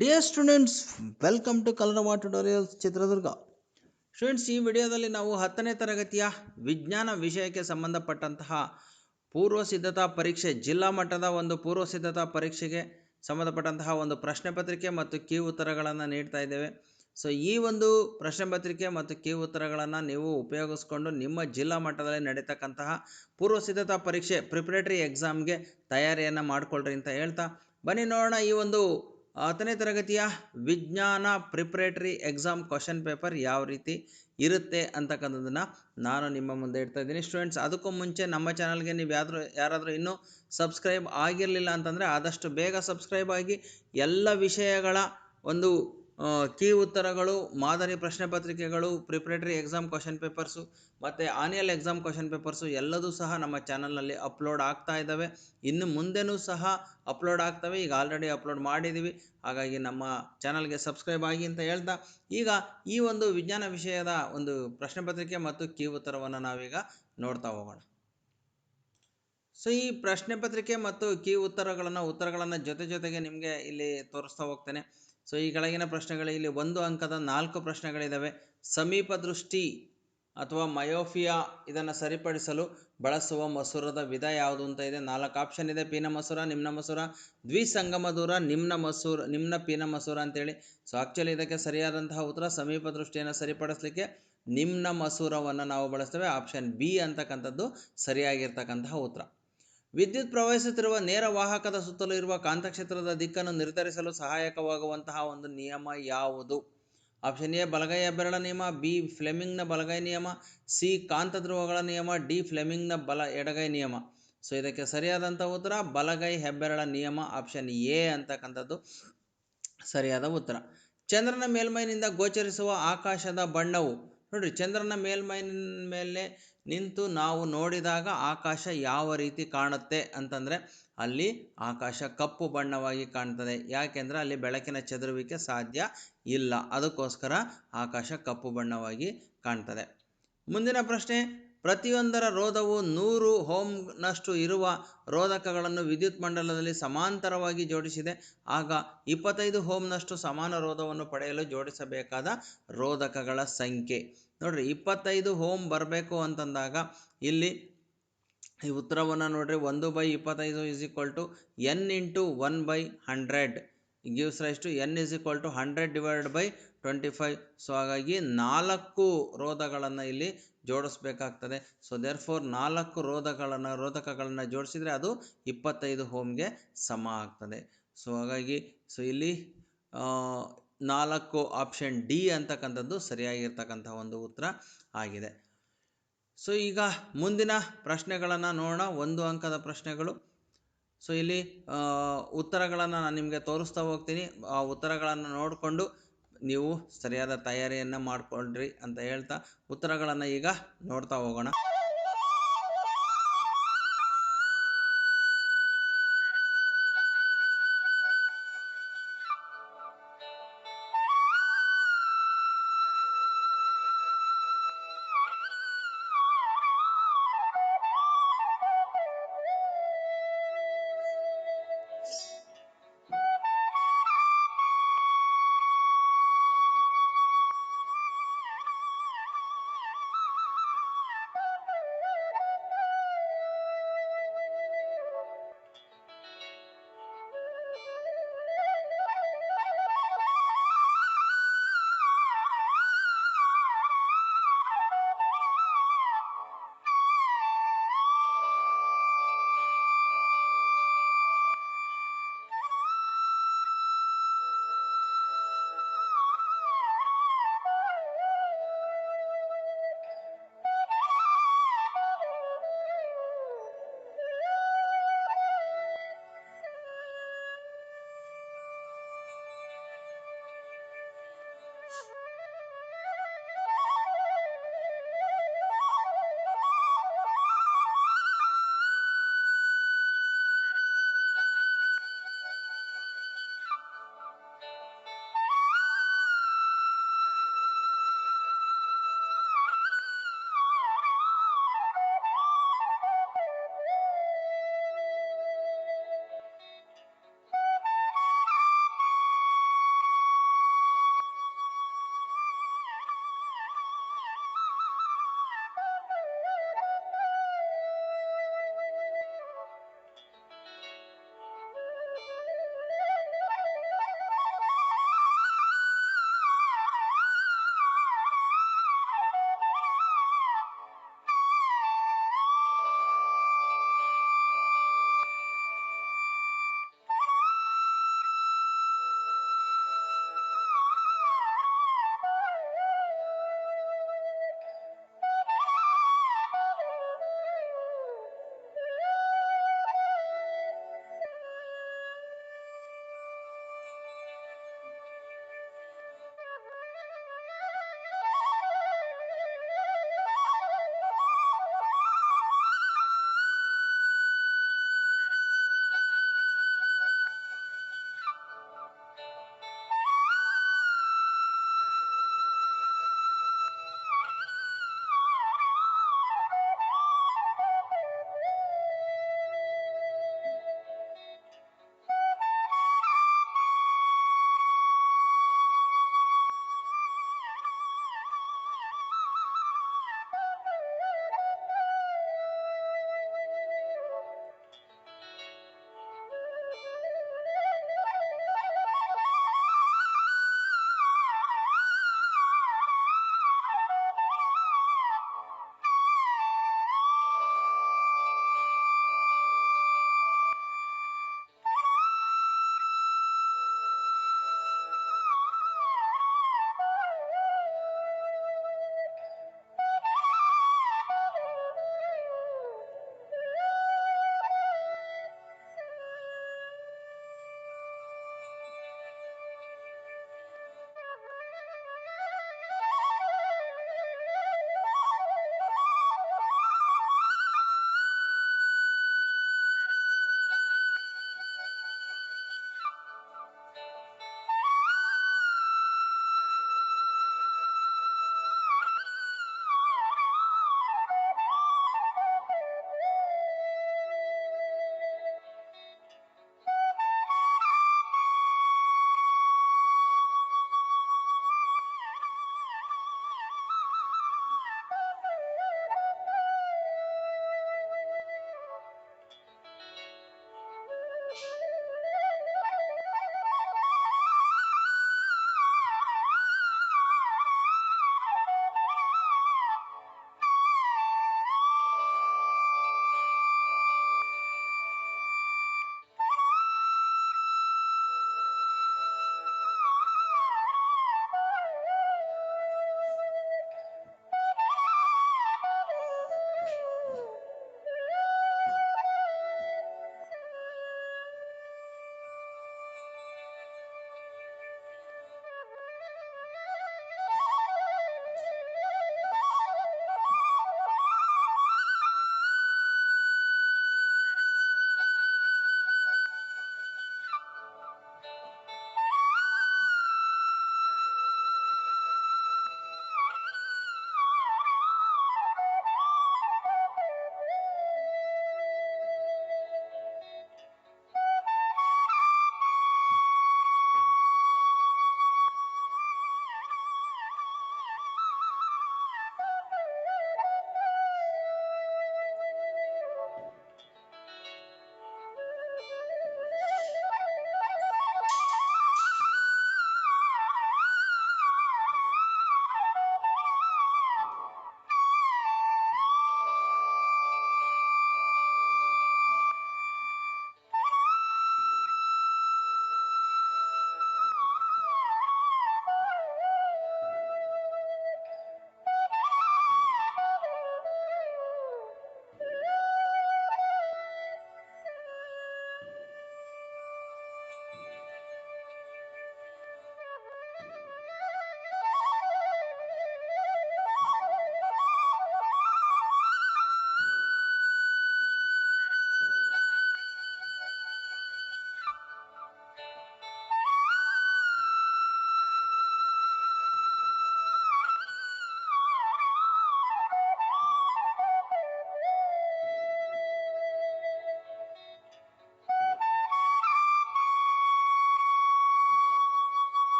Dear students, welcome to ಕಲರವ tutorials Chitradurga. Students, ಈ ವಿಡಿಯೋದಲ್ಲಿ ನಾವು 10ನೇ ತರಗತಿಯ ವಿಜ್ಞಾನ ವಿಷಯಕ್ಕೆ ಸಂಬಂಧಪಟ್ಟಂತಹ ಪೂರ್ವ ಸಿದ್ಧತಾ ಪರೀಕ್ಷೆ, ಜಿಲ್ಲಾ ಮಟ್ಟದ ಒಂದು ಪೂರ್ವ ಸಿದ್ಧತಾ ಪರೀಕ್ಷೆಗೆ ಸಂಬಂಧಪಟ್ಟಂತಹ ಒಂದು ಪ್ರಶ್ನೆ ಪತ್ರಿಕೆ ಮತ್ತು ಕೀ ಉತ್ತರಗಳನ್ನು ನೀಡ್ತಾ ಇದ್ದೇವೆ. ಸೊ ಈ ಒಂದು ಪ್ರಶ್ನೆ ಪತ್ರಿಕೆ ಮತ್ತು ಕೀ ಉತ್ತರಗಳನ್ನು ನೀವು ಉಪಯೋಗಿಸ್ಕೊಂಡು ನಿಮ್ಮ ಜಿಲ್ಲಾ ಮಟ್ಟದಲ್ಲಿ ನಡೀತಕ್ಕಂತಹ ಪೂರ್ವ ಸಿದ್ಧತಾ ಪರೀಕ್ಷೆ ಪ್ರಿಪರೇಟರಿ ಎಕ್ಸಾಮ್ಗೆ ತಯಾರಿಯನ್ನು ಮಾಡಿಕೊಳ್ಳ್ರಿ ಅಂತ ಹೇಳ್ತಾ, ಬನ್ನಿ ನೋಡೋಣ ಈ ಒಂದು 10ನೇ ತರಗತಿಯ ವಿಜ್ಞಾನ ಪ್ರಿಪರೇಟರಿ ಎಕ್ಸಾಮ್ ಕ್ವಶನ್ ಪೇಪರ್ ಯಾವ ರೀತಿ ಇರುತ್ತೆ ಅಂತಕ್ಕಂಥದ್ದನ್ನು ನಾನು ನಿಮ್ಮ ಮುಂದೆ ಇಡ್ತಾ ಇದ್ದೀನಿ. ಸ್ಟೂಡೆಂಟ್ಸ್, ಅದಕ್ಕೂ ಮುಂಚೆ ನಮ್ಮ ಚಾನಲ್ಗೆ ನೀವು ಯಾರಾದರೂ ಇನ್ನೂ ಸಬ್ಸ್ಕ್ರೈಬ್ ಆಗಿರಲಿಲ್ಲ ಅಂತಂದರೆ ಆದಷ್ಟು ಬೇಗ ಸಬ್ಸ್ಕ್ರೈಬ್ ಆಗಿ ಎಲ್ಲ ವಿಷಯಗಳ ಒಂದು ಕೀ ಉತ್ತರಗಳು, ಮಾದರಿ ಪ್ರಶ್ನೆ ಪತ್ರಿಕೆಗಳು, ಪ್ರಿಪರೇಟರಿ ಎಕ್ಸಾಮ್ ಕ್ವಶನ್ ಪೇಪರ್ಸು ಮತ್ತು ಆನ್ಯಲ್ ಎಕ್ಸಾಮ್ ಕ್ವಶನ್ ಪೇಪರ್ಸು ಎಲ್ಲದೂ ಸಹ ನಮ್ಮ ಚಾನಲ್ನಲ್ಲಿ ಅಪ್ಲೋಡ್ ಆಗ್ತಾ ಇದ್ದಾವೆ. ಇನ್ನು ಮುಂದೆನೂ ಸಹ ಅಪ್ಲೋಡ್ ಆಗ್ತವೆ. ಈಗ ಆಲ್ರೆಡಿ ಅಪ್ಲೋಡ್ ಮಾಡಿದ್ದೀವಿ. ಹಾಗಾಗಿ ನಮ್ಮ ಚಾನಲ್ಗೆ ಸಬ್ಸ್ಕ್ರೈಬ್ ಆಗಿ ಅಂತ ಹೇಳ್ತಾ, ಈಗ ಈ ಒಂದು ವಿಜ್ಞಾನ ವಿಷಯದ ಒಂದು ಪ್ರಶ್ನೆ ಪತ್ರಿಕೆ ಮತ್ತು ಕೀ ಉತ್ತರವನ್ನು ನಾವೀಗ ನೋಡ್ತಾ ಹೋಗೋಣ. ಸೊ ಈ ಪ್ರಶ್ನೆ ಪತ್ರಿಕೆ ಮತ್ತು ಕೀ ಉತ್ತರಗಳನ್ನು ಜೊತೆಗೆ ನಿಮಗೆ ಇಲ್ಲಿ ತೋರಿಸ್ತಾ ಹೋಗ್ತೇನೆ. ಸೊ ಈ ಕೆಳಗಿನ ಪ್ರಶ್ನೆಗಳು, ಇಲ್ಲಿ 1 ಅಂಕದ 4 ಪ್ರಶ್ನೆಗಳಿದ್ದಾವೆ. ಸಮೀಪ ದೃಷ್ಟಿ ಅಥವಾ ಮಯೋಫಿಯಾ ಇದನ್ನು ಸರಿಪಡಿಸಲು ಬಳಸುವ ಮಸೂರದ ವಿಧ ಯಾವುದು ಅಂತ ಇದೆ. 4 ಆಪ್ಷನ್ ಇದೆ: ಪೀನ ಮಸೂರ, ನಿಮ್ನ ಮಸೂರ, ದ್ವಿಸಂಗಮ ದೂರ, ನಿಮ್ನ ಪೀನ ಮಸೂರ ಅಂತೇಳಿ. ಸೊ ಆಕ್ಚುಲಿ ಇದಕ್ಕೆ ಸರಿಯಾದಂತಹ ಉತ್ತರ, ಸಮೀಪ ದೃಷ್ಟಿಯನ್ನು ಸರಿಪಡಿಸಲಿಕ್ಕೆ ನಿಮ್ನ ಮಸೂರವನ್ನು ನಾವು ಬಳಸ್ತೇವೆ. ಆಪ್ಷನ್ ಬಿ ಅಂತಕ್ಕಂಥದ್ದು ಸರಿಯಾಗಿರ್ತಕ್ಕಂತಹ ಉತ್ತರ. ವಿದ್ಯುತ್ ಪ್ರವಹಿಸುತ್ತಿರುವ ನೇರ ವಾಹಕದ ಸುತ್ತಲೂ ಇರುವ ಕಾಂತಕ್ಷೇತ್ರದ ದಿಕ್ಕನ್ನು ನಿರ್ಧರಿಸಲು ಸಹಾಯಕವಾಗುವಂತಹ ಒಂದು ನಿಯಮ ಯಾವುದು? ಆಪ್ಷನ್ ಎ ಬಲಗೈ ಹೆಬ್ಬೆರಳ ನಿಯಮ, ಬಿ ಫ್ಲೆಮಿಂಗ್ನ ಬಲಗೈ ನಿಯಮ, ಸಿ ಕಾಂತ ಧ್ರುವಗಳ ನಿಯಮ, ಡಿ ಫ್ಲೆಮಿಂಗ್ನ ಎಡಗೈ ನಿಯಮ. ಸೊ ಇದಕ್ಕೆ ಸರಿಯಾದಂಥ ಉತ್ತರ ಬಲಗೈ ಹೆಬ್ಬೆರಳ ನಿಯಮ, ಆಪ್ಷನ್ ಎ ಅಂತಕ್ಕಂಥದ್ದು ಸರಿಯಾದ ಉತ್ತರ. ಚಂದ್ರನ ಮೇಲ್ಮೈನಿಂದ ಗೋಚರಿಸುವ ಆಕಾಶದ ಬಣ್ಣವು, ನೋಡ್ರಿ, ಚಂದ್ರನ ಮೇಲ್ಮೈ ಮೇಲೆ ನಿಂತು ನಾವು ನೋಡಿದಾಗ ಆಕಾಶ ಯಾವ ರೀತಿ ಕಾಣುತ್ತೆ ಅಂತಂದರೆ ಅಲ್ಲಿ ಆಕಾಶ ಕಪ್ಪು ಬಣ್ಣವಾಗಿ ಕಾಣ್ತದೆ. ಯಾಕೆಂದರೆ ಅಲ್ಲಿ ಬೆಳಕಿನ ಚದುರುವಿಕೆ ಸಾಧ್ಯ ಇಲ್ಲ, ಅದಕ್ಕೋಸ್ಕರ ಆಕಾಶ ಕಪ್ಪು ಬಣ್ಣವಾಗಿ ಕಾಣ್ತದೆ. ಮುಂದಿನ ಪ್ರಶ್ನೆ, ಪ್ರತಿಯೊಂದರ ರೋಧವು 100 ಓಮ್ನಷ್ಟು ಇರುವ ರೋಧಕಗಳನ್ನು ವಿದ್ಯುತ್ ಮಂಡಲದಲ್ಲಿ ಸಮಾಂತರವಾಗಿ ಜೋಡಿಸಿದೆ. ಆಗ 25 ಓಮ್ನಷ್ಟು ಸಮಾನ ರೋಧವನ್ನು ಪಡೆಯಲು ಜೋಡಿಸಬೇಕಾದ ರೋಧಕಗಳ ಸಂಖ್ಯೆ. ನೋಡ್ರಿ, 25 ಓಮ್ ಬರಬೇಕು ಅಂತಂದಾಗ ಇಲ್ಲಿ ಈ ಉತ್ತರವನ್ನು ನೋಡ್ರಿ, 1/25 N × 1/100 gives rise to N = 100/25. So ಹಾಗಾಗಿ 4 ರೋಧಗಳನ್ನು ಇಲ್ಲಿ ಜೋಡಿಸ್ಬೇಕಾಗ್ತದೆ. ಸೊ ದೇರ್ಫೋರ್ 4 ರೋಧಕಗಳನ್ನು ಜೋಡಿಸಿದರೆ ಅದು 25 ಓಮ್ಗೆ ಸಮ ಆಗ್ತದೆ. ಸೊ ಹಾಗಾಗಿ ಇಲ್ಲಿ 4 ಆಪ್ಷನ್ ಡಿ ಅಂತಕ್ಕಂಥದ್ದು ಸರಿಯಾಗಿರ್ತಕ್ಕಂಥ ಒಂದು ಉತ್ತರ ಆಗಿದೆ. ಸೊ ಈಗ ಮುಂದಿನ ಪ್ರಶ್ನೆಗಳನ್ನು ನೋಡೋಣ, 1 ಅಂಕದ ಪ್ರಶ್ನೆಗಳು. ಸೊ ಇಲ್ಲಿ ಉತ್ತರಗಳನ್ನು ನಾನು ನಿಮಗೆ ತೋರಿಸ್ತಾ ಹೋಗ್ತೀನಿ. ಆ ಉತ್ತರಗಳನ್ನು ನೋಡಿಕೊಂಡು ನೀವು ಸರಿಯಾದ ತಯಾರಿಯನ್ನು ಮಾಡಿಕೊಳ್ಳ್ರಿ ಅಂತ ಹೇಳ್ತಾ ಉತ್ತರಗಳನ್ನು ಈಗ ನೋಡ್ತಾ ಹೋಗೋಣ.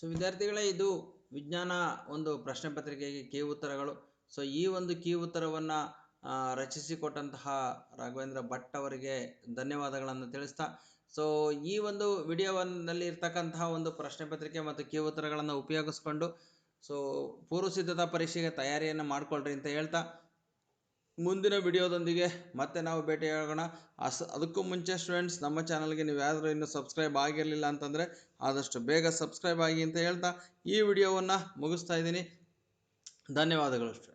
ಸೊ ವಿದ್ಯಾರ್ಥಿಗಳೇ, ಇದು ವಿಜ್ಞಾನ ಒಂದು ಪ್ರಶ್ನೆ ಪತ್ರಿಕೆಗೆ ಕೀ ಉತ್ತರಗಳು. ಸೊ ಈ ಒಂದು ಕೀ ಉತ್ತರವನ್ನು ರಚಿಸಿಕೊಟ್ಟಂತಹ ರಾಘವೇಂದ್ರ ಭಟ್ ಅವರಿಗೆ ಧನ್ಯವಾದಗಳನ್ನು ತಿಳಿಸ್ತಾ, ಸೊ ಈ ಒಂದು ವಿಡಿಯೋನಲ್ಲಿ ಇರ್ತಕ್ಕಂತಹ ಒಂದು ಪ್ರಶ್ನೆ ಪತ್ರಿಕೆ ಮತ್ತು ಕೀ ಉತ್ತರಗಳನ್ನು ಉಪಯೋಗಿಸ್ಕೊಂಡು ಸೊ ಪೂರ್ವ ಸಿದ್ಧತಾ ಪರೀಕ್ಷೆಗೆ ತಯಾರಿಯನ್ನು ಮಾಡಿಕೊಳ್ಳ್ರಿ ಅಂತ ಹೇಳ್ತಾ, ಮುಂದಿನ ವಿಡಿಯೋದೊಂದಿಗೆ ಮತ್ತೆ ನಾವು ಭೇಟಿಯಾಗೋಣ. ಅದಕ್ಕೂ ಮುಂಚೆ ಸ್ಟೂಡೆಂಟ್ಸ್, ನಮ್ಮ ಚಾನಲ್ಗೆ ನೀವು ಯಾರಾದರೂ ಇನ್ನೂ ಸಬ್ಸ್ಕ್ರೈಬ್ ಆಗಿರಲಿಲ್ಲ ಅಂತಂದರೆ ಆದಷ್ಟು ಬೇಗ ಸಬ್ಸ್ಕ್ರೈಬ್ ಆಗಿ ಅಂತ ಹೇಳ್ತಾ ಈ ವಿಡಿಯೋವನ್ನು ಮುಗಿಸ್ತಾ ಇದ್ದೀನಿ. ಧನ್ಯವಾದಗಳು ಸ್ಟೂಡೆಂಟ್ಸ್.